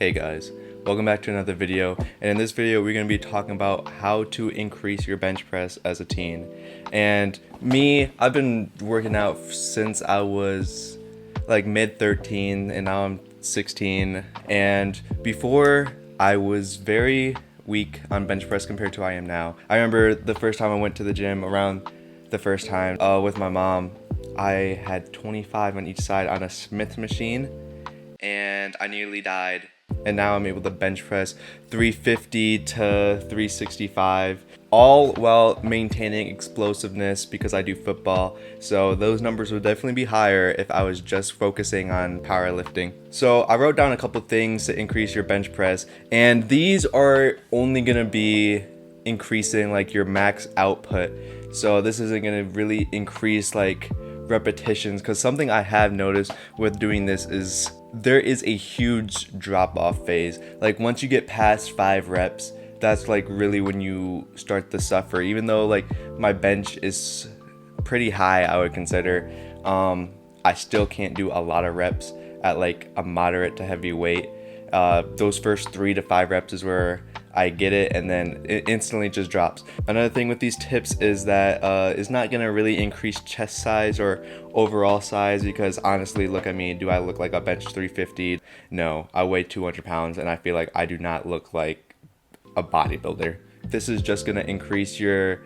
Hey guys, welcome back to another video, and in this video we're going to be talking about how to increase your bench press as a teen. And I've been working out since I was like mid 13 and now I'm 16, and before I was very weak on bench press compared to I am now. I remember the first time I went to the gym, around the first time with my mom, I had 25 on each side on a Smith machine and I nearly died. And now I'm able to bench press 350 to 365, all while maintaining explosiveness because I do football. So those numbers would definitely be higher if I was just focusing on powerlifting. So I wrote down a couple things to increase your bench press, and these are only gonna be increasing like your max output. So this isn't gonna really increase like repetitions, because something I have noticed with doing this is there is a huge drop off phase. Like once you get past 5 reps, that's like really when you start to suffer. Even though like my bench is pretty high, I would consider, I still can't do a lot of reps at like a moderate to heavy weight. Those first 3 to 5 reps is where I get it, and then it instantly just drops. Another thing with these tips is that it's not gonna really increase chest size or overall size, because honestly, look at me. Do I look like a bench 350? No, I weigh 200 pounds and I feel like I do not look like a bodybuilder. This is just gonna increase your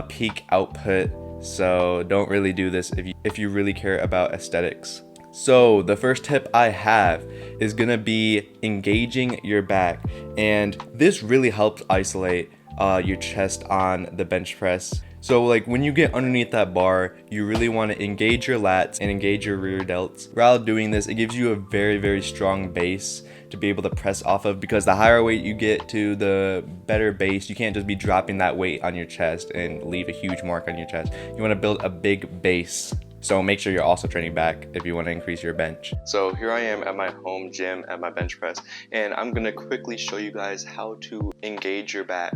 peak output, so don't really do this if you really care about aesthetics. So the first tip I have is gonna be engaging your back, and this really helps isolate your chest on the bench press. So like when you get underneath that bar, you really want to engage your lats and engage your rear delts. While doing this, it gives you a very strong base to be able to press off of, because the higher weight you get to, the better base. You can't just be dropping that weight on your chest and leave a huge mark on your chest. You want to build a big base. So make sure you're also training back if you want to increase your bench. So here I am at my home gym at my bench press, and I'm gonna quickly show you guys how to engage your back.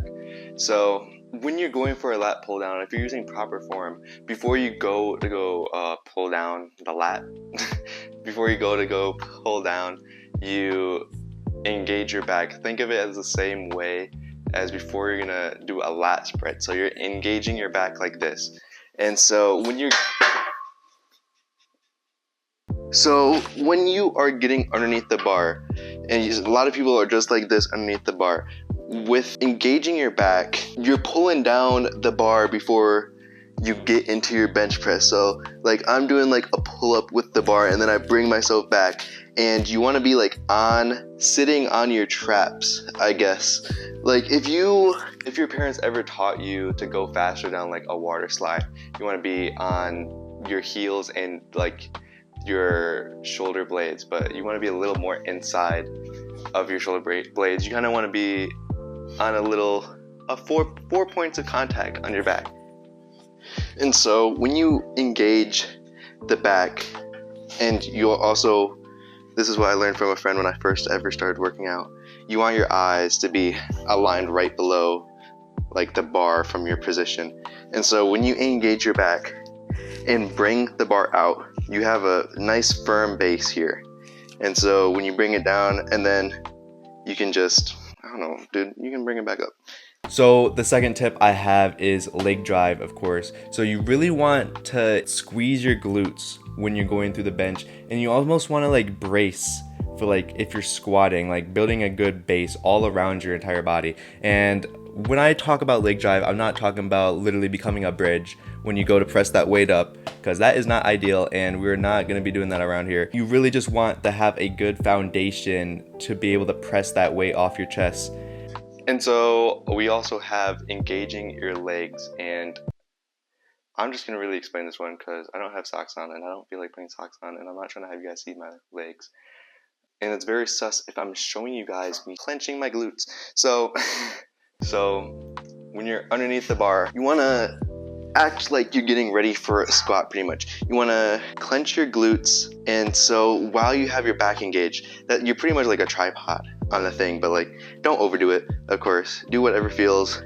So when you're going for a lat pull down, if you're using proper form, before you go to pull down the lat, before you go pull down, you engage your back. Think of it as the same way as before you're gonna do a lat spread. So you're engaging your back like this. And so when you are getting underneath the bar, and a lot of people are just like this underneath the bar, with engaging your back, you're pulling down the bar before you get into your bench press. So like I'm doing like a pull up with the bar, and then I bring myself back, and you want to be like sitting on your traps, I guess. Like if your parents ever taught you to go faster down like a water slide, you want to be on your heels and like your shoulder blades, but you want to be a little more inside of your shoulder blades. You kind of want to be on four points of contact on your back. And so when you engage the back, and you'll also, this is what I learned from a friend when I first ever started working out, you want your eyes to be aligned right below like the bar from your position. And so when you engage your back and bring the bar out, you have a nice firm base here. And so when you bring it down, and then you can just, I don't know, dude, you can bring it back up. So the second tip I have is leg drive, of course. So you really want to squeeze your glutes when you're going through the bench, and you almost want to like brace for like if you're squatting, like building a good base all around your entire body. And when I talk about leg drive, I'm not talking about literally becoming a bridge when you go to press that weight up, because that is not ideal, and we're not going to be doing that around here. You really just want to have a good foundation to be able to press that weight off your chest. And so we also have engaging your legs, and I'm just going to really explain this one because I don't have socks on, and I don't feel like putting socks on, and I'm not trying to have you guys see my legs. And it's very sus if I'm showing you guys me clenching my glutes. So when you're underneath the bar, you want to act like you're getting ready for a squat pretty much. You want to clench your glutes, and so while you have your back engaged, that you're pretty much like a tripod on the thing, but like don't overdo it, of course. Do whatever feels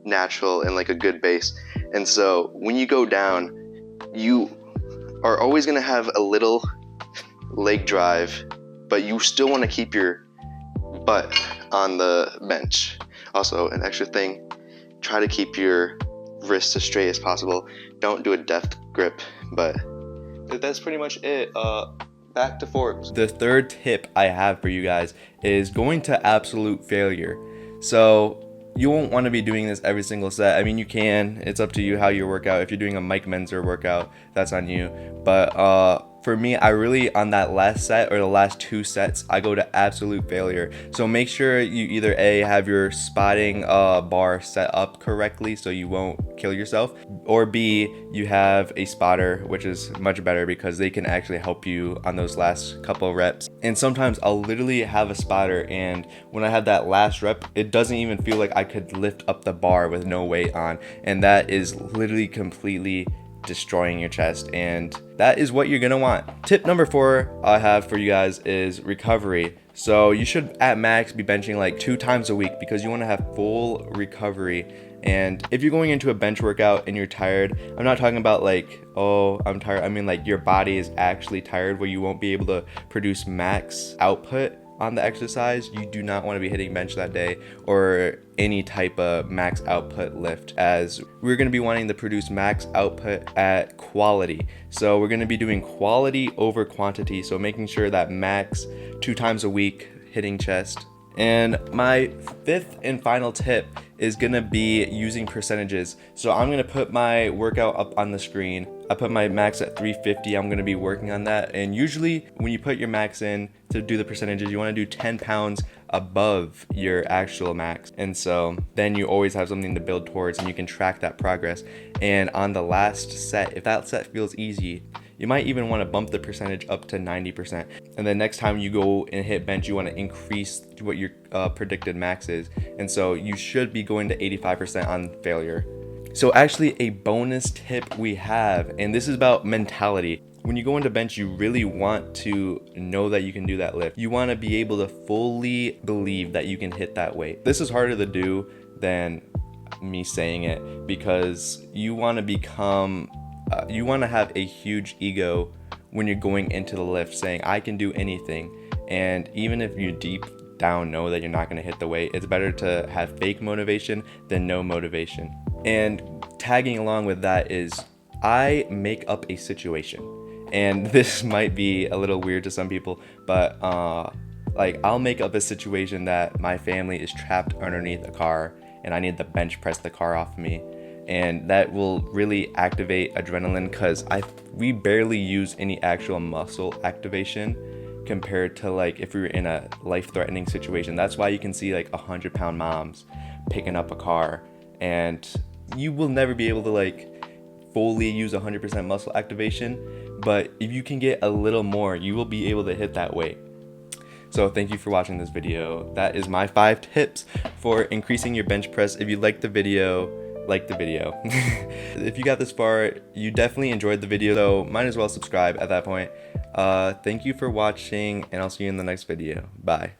natural and like a good base. And so when you go down, you are always going to have a little leg drive, but you still want to keep your but on the bench. Also, an extra thing, try to keep your wrists as straight as possible. Don't do a deft grip, but that's pretty much it. Back to Forbes. The third tip I have for you guys is going to absolute failure. So you won't want to be doing this every single set. I mean, you can. It's up to you how you work out. If you're doing a Mike Menzer workout, that's on you. But for me, I really, on that last set or the last 2 sets, I go to absolute failure. So make sure you either A, have your spotting bar set up correctly so you won't kill yourself, or B, you have a spotter, which is much better because they can actually help you on those last couple reps. And sometimes I'll literally have a spotter, and when I have that last rep, it doesn't even feel like I could lift up the bar with no weight on, and that is literally completely destroying your chest, and that is what you're gonna want. Tip number 4 I have for you guys is recovery. So you should at max be benching like 2 times a week because you want to have full recovery. And if you're going into a bench workout and you're tired, I'm not talking about like, oh, I'm tired. I mean like your body is actually tired where you won't be able to produce max output on the exercise. You do not want to be hitting bench that day or any type of max output lift, as we're going to be wanting to produce max output at quality. So we're going to be doing quality over quantity, so making sure that max 2 times a week hitting chest. And my 5th and final tip is gonna be using percentages. So I'm gonna put my workout up on the screen. I put my max at 350. I'm gonna be working on that. And usually when you put your max in to do the percentages, you wanna do 10 pounds above your actual max. And so then you always have something to build towards and you can track that progress. And on the last set, if that set feels easy, you might even want to bump the percentage up to 90%. And then next time you go and hit bench, you want to increase what your predicted max is. And so you should be going to 85% on failure. So actually a bonus tip we have, and this is about mentality. When you go into bench, you really want to know that you can do that lift. You want to be able to fully believe that you can hit that weight. This is harder to do than me saying it because you want to become you want to have a huge ego when you're going into the lift saying I can do anything. And even if you deep down know that you're not going to hit the weight, it's better to have fake motivation than no motivation. And tagging along with that is I make up a situation, and this might be a little weird to some people, but like I'll make up a situation that my family is trapped underneath a car and I need to bench press the car off me. And that will really activate adrenaline because we barely use any actual muscle activation compared to like if we were in a life-threatening situation. That's why you can see like 100-pound moms picking up a car, and you will never be able to like fully use 100% muscle activation, but if you can get a little more, you will be able to hit that weight. So thank you for watching this video. That is my 5 tips for increasing your bench press. If you liked the video, like the video. If you got this far, you definitely enjoyed the video, so might as well subscribe at that point. Thank you for watching, and I'll see you in the next video. Bye.